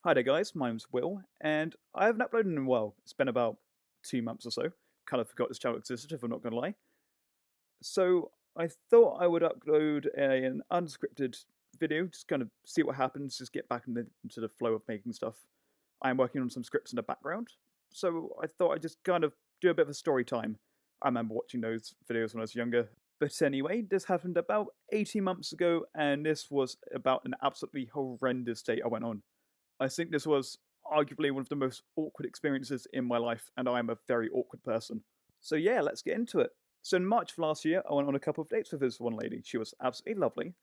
Hi there, guys. My name's Will, and I haven't uploaded in a while. It's been about 2 months or so. Kind of forgot this channel existed, if I'm not going to lie. So I thought I would upload an unscripted video, just kind of see what happens, just get back into the flow of making stuff. I'm working on some scripts in the background, so I thought I'd just kind of do a bit of a story time. I remember watching those videos when I was younger. But anyway, this happened about 18 months ago, and this was about an absolutely horrendous date I went on. I think this was arguably one of the most awkward experiences in my life, and I am a very awkward person. So yeah, let's get into it. So in March of last year, I went on a couple of dates with this one lady. She was absolutely lovely,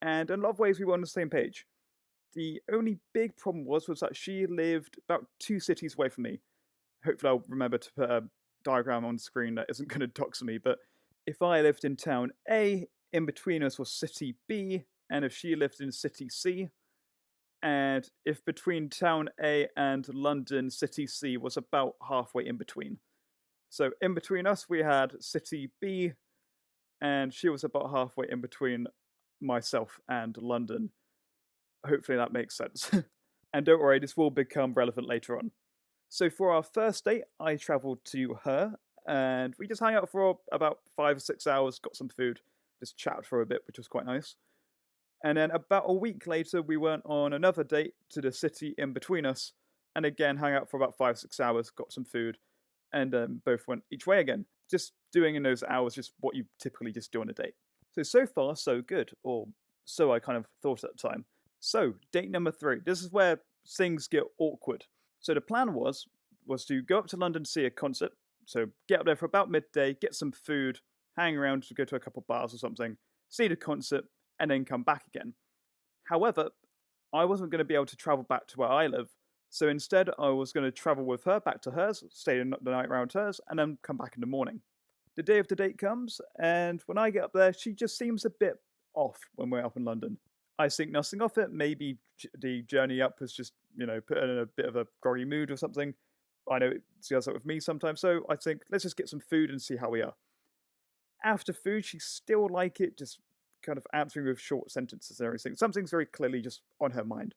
and in a lot of ways we were on the same page. The only big problem was that she lived about 2 cities away from me. Hopefully I'll remember to put a diagram on the screen that isn't going to dox me, but if I lived in town A, in between us was city B, and if she lived in city C, and if between town A and London city C was about halfway in between. So in between us, we had city B, and she was about halfway in between myself and London. Hopefully that makes sense. And don't worry, this will become relevant later on. So for our first date, I travelled to her, and we just hung out for about 5 or 6 hours, got some food, just chatted for a bit, which was quite nice. And then about a week later, we went on another date to the city in between us, and again hung out for about 5 or 6 hours, got some food, and both went each way again. Just doing in those hours just what you typically just do on a date. So far so good, or so I kind of thought at the time. So date number 3. This is where things get awkward. So the plan was to go up to London to see a concert. So get up there for about midday, get some food, hang around to go to a couple bars or something, see the concert, and then come back again. However, I wasn't going to be able to travel back to where I live, so instead I was going to travel with her back to hers, stay the night around hers, and then come back in the morning. The day of the date comes, and when I get up there, she just seems a bit off when we're up in London. I think nothing of it. Maybe the journey up was just, put her in a bit of a groggy mood or something. I know it does that with me sometimes, so I think let's just get some food and see how we are. After food, she's still like it, just kind of answering with short sentences and everything. Something's very clearly just on her mind.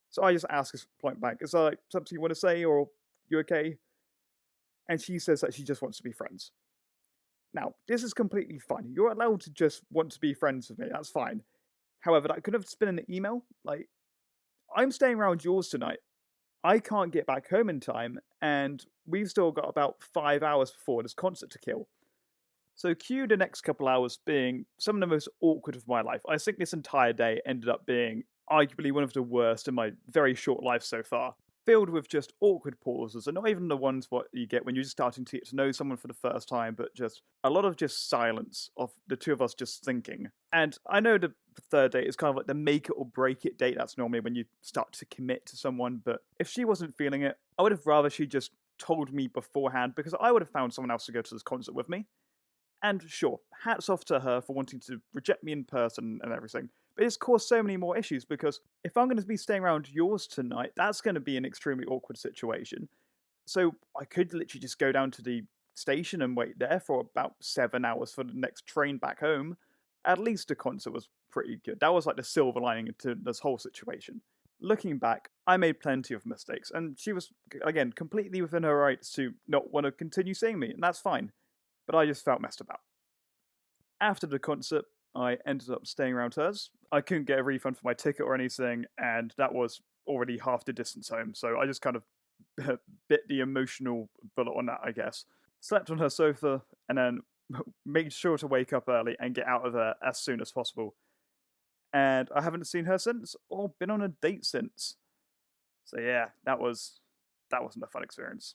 So I just ask her point blank, is there like something you want to say or you okay? And she says that she just wants to be friends. Now, this is completely fine. You're allowed to just want to be friends with me, that's fine. However, that could have just been an email. Like, I'm staying around yours tonight. I can't get back home in time, and we've still got about 5 hours before this concert to kill. So cue the next couple hours being some of the most awkward of my life. I think this entire day ended up being arguably one of the worst in my very short life so far. Filled with just awkward pauses, and not even the ones what you get when you're just starting to get to know someone for the first time, but just a lot of just silence of the two of us just thinking. And I know the third date is kind of like the make it or break it date. That's normally when you start to commit to someone, but if she wasn't feeling it, I would have rather she just told me beforehand, because I would have found someone else to go to this concert with me. And sure, hats off to her for wanting to reject me in person and everything. But it's caused so many more issues because if I'm going to be staying around yours tonight, that's going to be an extremely awkward situation. So I could literally just go down to the station and wait there for about 7 hours for the next train back home. At least the concert was pretty good. That was like the silver lining into this whole situation. Looking back, I made plenty of mistakes, and she was, again, completely within her rights to not want to continue seeing me, and that's fine. But I just felt messed about. After the concert, I ended up staying around hers. I couldn't get a refund for my ticket or anything, and that was already half the distance home, so I just kind of bit the emotional bullet on that, I guess. Slept on her sofa, and then made sure to wake up early and get out of there as soon as possible. And I haven't seen her since, or been on a date since. So yeah, that wasn't a fun experience.